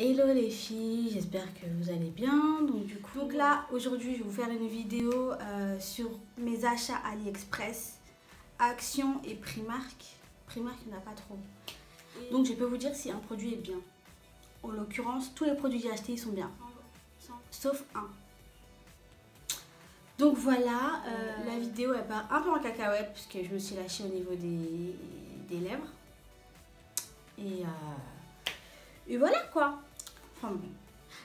Hello les filles, j'espère que vous allez bien. Donc là, aujourd'hui, je vais vous faire une vidéo sur mes achats AliExpress, Action et Primark. Primark, il n'y en a pas trop. Donc je peux vous dire si un produit est bien. En l'occurrence, tous les produits que j'ai achetés, ils sont bien. Sauf un. Donc voilà, la vidéo, elle part un peu en cacahuète, puisque je me suis lâchée au niveau des lèvres. Et voilà quoi. Enfin bon,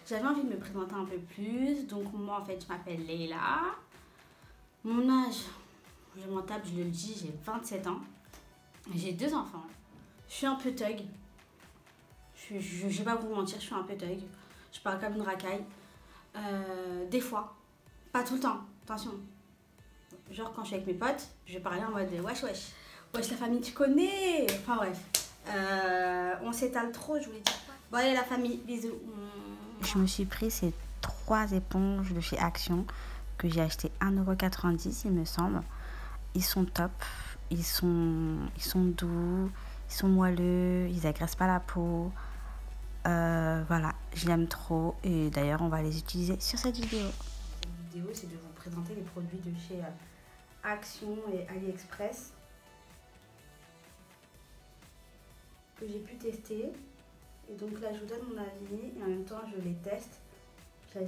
j'avais envie de me présenter un peu plus. Donc moi en fait je m'appelle Leila. Mon âge, je m'en tape, je le dis, j'ai 27 ans. J'ai 2 enfants. Je suis un peu thug. Je vais pas vous mentir, je suis un peu thug. Je parle comme une racaille. Des fois, pas tout le temps, attention. Genre quand je suis avec mes potes, je vais parler en mode wesh wesh. Wesh la famille tu connais. Enfin bref. On s'étale trop, je voulais dire. Bon allez la famille, bisous. Je me suis pris ces 3 éponges de chez Action que j'ai acheté 1,90 € il me semble. Ils sont top, ils sont doux, ils sont moelleux, ils agressent pas la peau. Voilà, je l'aime trop et d'ailleurs on va les utiliser sur cette vidéo. Cette vidéo c'est de vous présenter les produits de chez Action et AliExpress que j'ai pu tester. Et donc là je vous donne mon avis et en même temps je les teste. Je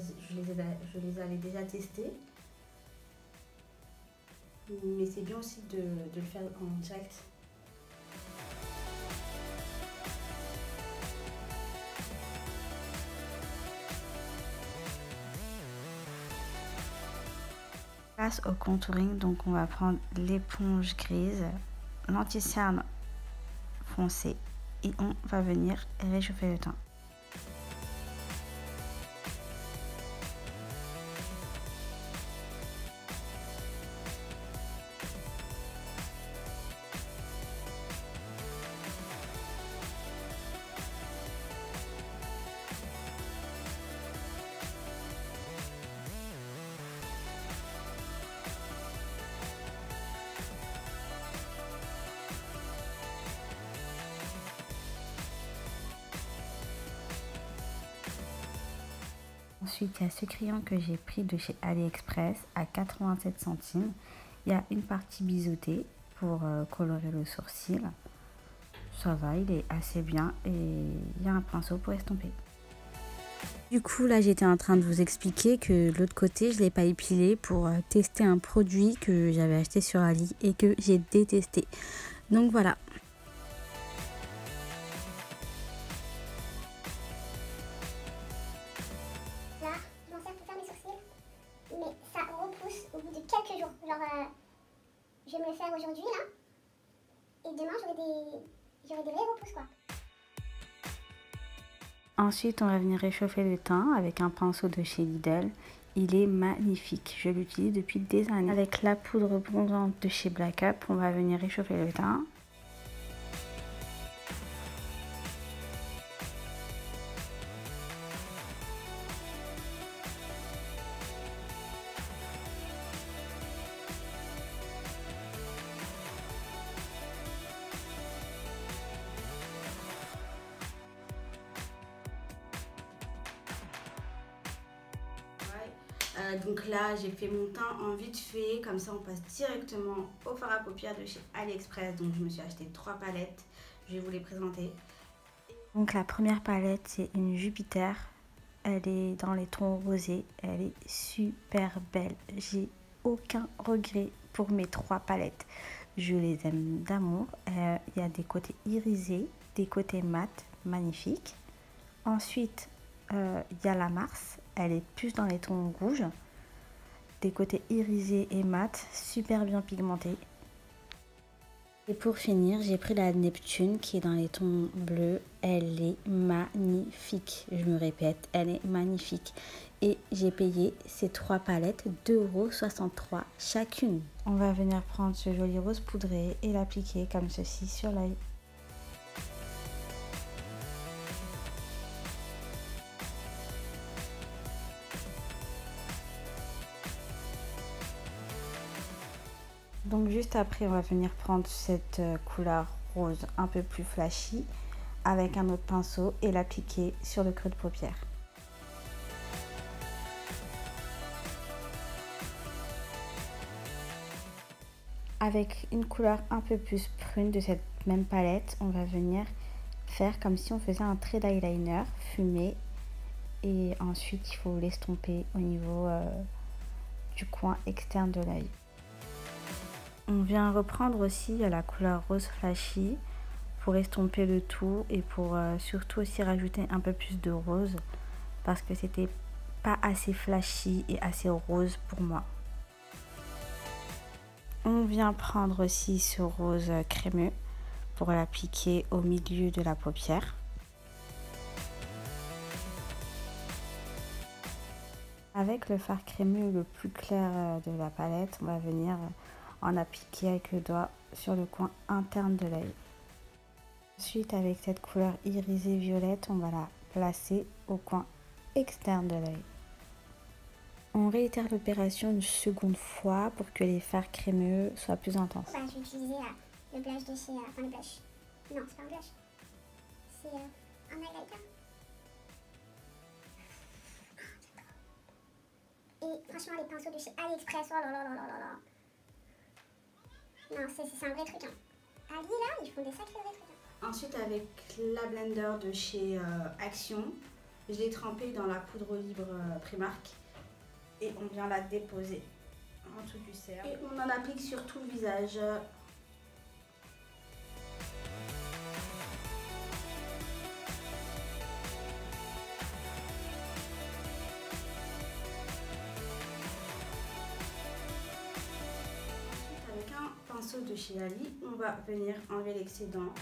les avais déjà testés. Mais c'est bien aussi de le faire en direct. Passe au contouring, donc on va prendre l'éponge grise, l'anti-cerne foncé et on va venir réchauffer le teint. Ensuite, il y a ce crayon que j'ai pris de chez AliExpress à 87 centimes. Il y a une partie biseautée pour colorer le sourcil. Ça va, il est assez bien et il y a un pinceau pour estomper. Du coup, là, j'étais en train de vous expliquer que de l'autre côté, je ne l'ai pas épilé pour tester un produit que j'avais acheté sur Ali et que j'ai détesté. Donc voilà. Mais ça repousse au bout de quelques jours. Genre, je vais me le faire aujourd'hui là, et demain j'aurai des vrais repousses quoi. Ensuite, on va venir réchauffer le teint avec un pinceau de chez Lidl. Il est magnifique, je l'utilise depuis des années. Avec la poudre bronzante de chez Black Up, on va venir réchauffer le teint. Donc là j'ai fait mon teint en vite fait, comme ça on passe directement au fard à paupières de chez AliExpress. Donc je me suis acheté 3 palettes, je vais vous les présenter. Donc la première palette c'est une Jupiter, elle est dans les tons rosés, elle est super belle, j'ai aucun regret pour mes 3 palettes, je les aime d'amour. Il y a des côtés irisés, des côtés mat, magnifiques. Ensuite il y a la Mars, elle est plus dans les tons rouges, des côtés irisés et mat, super bien pigmentés. Et pour finir, j'ai pris la Neptune qui est dans les tons bleus, elle est magnifique, je me répète, elle est magnifique. Et j'ai payé ces 3 palettes 2,63 € chacune. On va venir prendre ce joli rose poudré et l'appliquer comme ceci sur l'œil. Donc juste après, on va venir prendre cette couleur rose un peu plus flashy, avec un autre pinceau et l'appliquer sur le creux de paupière. Avec une couleur un peu plus prune de cette même palette, on va venir faire comme si on faisait un trait d'eyeliner fumé. Et ensuite, il faut l'estomper au niveau du coin externe de l'œil. On vient reprendre aussi la couleur rose flashy pour estomper le tout et pour surtout aussi rajouter un peu plus de rose parce que c'était pas assez flashy et assez rose pour moi. On vient prendre aussi ce rose crémeux pour l'appliquer au milieu de la paupière. Avec le fard crémeux le plus clair de la palette, on va venir en appliquer avec le doigt sur le coin interne de l'œil. Ensuite, avec cette couleur irisée violette, on va la placer au coin externe de l'œil. On réitère l'opération une seconde fois pour que les fards crémeux soient plus intenses. Je vais utiliser le blush de chez... enfin le blush. Non, c'est pas un blush. C'est un highlighter. Et franchement, les pinceaux de chez AliExpress, oh là là là là là là. Non, c'est un vrai truc. Hein. Ali, là, ils font des sacrés vrais trucs. Hein. Ensuite, avec la blender de chez Action, je l'ai trempée dans la poudre libre Primark. Et on vient la déposer en dessous du cercle. Et on en applique sur tout le visage. Ensuite, avec un pinceau de chez Ali, on va venir enlever l'excédent.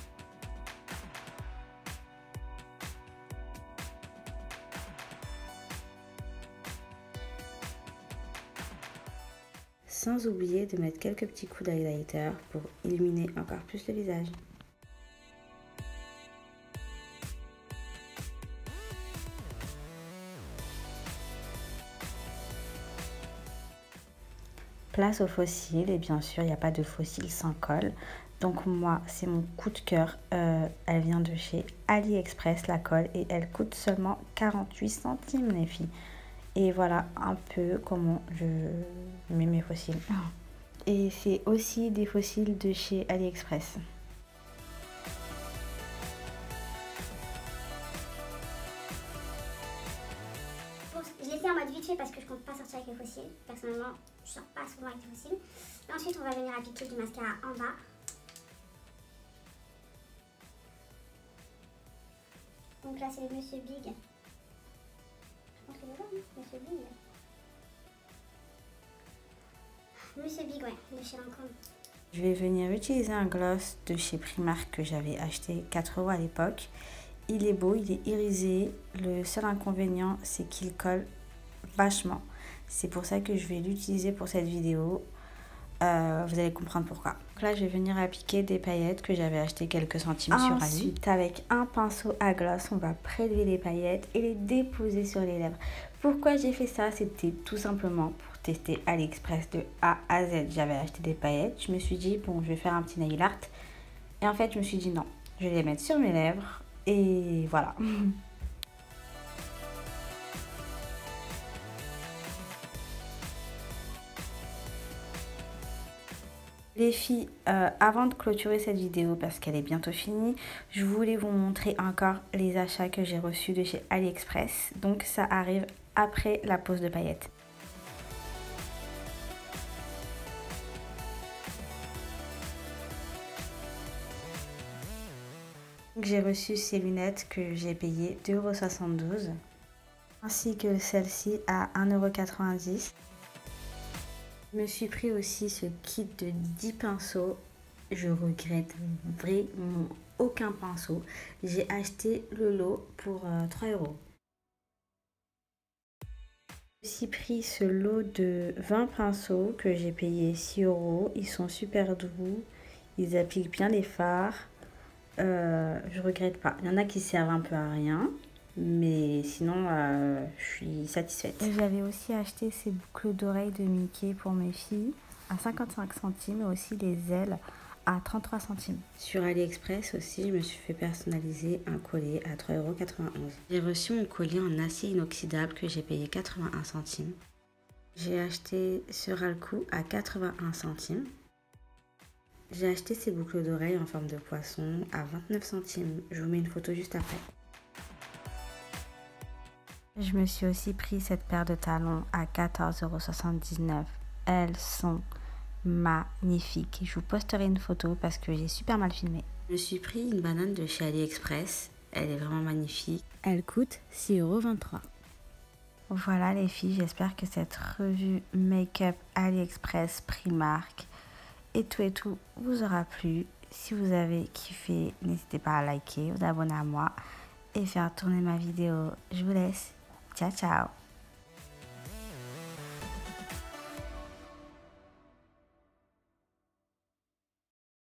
Sans oublier de mettre quelques petits coups d'highlighter pour illuminer encore plus le visage. Place aux fossiles et bien sûr il n'y a pas de fossiles sans colle. Donc moi c'est mon coup de cœur, elle vient de chez AliExpress la colle et elle coûte seulement 48 centimes les filles. Et voilà un peu comment je mets mes fossiles. Et c'est aussi des fossiles de chez AliExpress. Bon, je l'ai fait en mode vite fait parce que je compte pas sortir avec les fossiles. Personnellement, je sors pas souvent avec les fossiles. Et ensuite, on va venir appliquer du mascara en bas. Donc là, c'est le Monsieur Big. Je pense que c'est ça, hein, Monsieur Big. Monsieur Big, ouais, de chez Lancôme. Je vais venir utiliser un gloss de chez Primark que j'avais acheté 4 € à l'époque. Il est beau, il est irisé. Le seul inconvénient, c'est qu'il colle vachement. C'est pour ça que je vais l'utiliser pour cette vidéo. Vous allez comprendre pourquoi. Donc là, je vais venir appliquer des paillettes que j'avais achetées quelques centimes sur Ali. Ensuite, avec un pinceau à gloss, on va prélever les paillettes et les déposer sur les lèvres. Pourquoi j'ai fait ça? C'était tout simplement pour tester AliExpress de A à Z. J'avais acheté des paillettes. Je me suis dit, bon, je vais faire un petit nail art. Et en fait, je me suis dit, non, je vais les mettre sur mes lèvres. Et voilà. Les filles, avant de clôturer cette vidéo, parce qu'elle est bientôt finie, je voulais vous montrer encore les achats que j'ai reçus de chez AliExpress. Donc ça arrive après la pose de paillettes. J'ai reçu ces lunettes que j'ai payées 2,72 €, ainsi que celle-ci à 1,90 €. Je me suis pris aussi ce kit de 10 pinceaux. Je regrette vraiment aucun pinceau. J'ai acheté le lot pour 3 €. J'ai aussi pris ce lot de 20 pinceaux que j'ai payé 6 €. Ils sont super doux. Ils appliquent bien les fards. Je regrette pas. Il y en a qui servent un peu à rien. Mais sinon, je suis satisfaite. J'avais aussi acheté ces boucles d'oreilles de Mickey pour mes filles à 55 centimes et aussi les ailes à 33 centimes. Sur AliExpress aussi, je me suis fait personnaliser un collier à 3,91 €. J'ai reçu mon collier en acier inoxydable que j'ai payé 81 centimes. J'ai acheté ce ras-le-cou à 81 centimes. J'ai acheté ces boucles d'oreilles en forme de poisson à 29 centimes. Je vous mets une photo juste après. Je me suis aussi pris cette paire de talons à 14,79 €. Elles sont magnifiques. Je vous posterai une photo parce que j'ai super mal filmé. Je me suis pris une banane de chez AliExpress. Elle est vraiment magnifique. Elle coûte 6,23 €. Voilà les filles, j'espère que cette revue Make-up AliExpress Primark et tout vous aura plu. Si vous avez kiffé, n'hésitez pas à liker, vous abonner à moi et faire tourner ma vidéo. Je vous laisse. Ciao, ciao.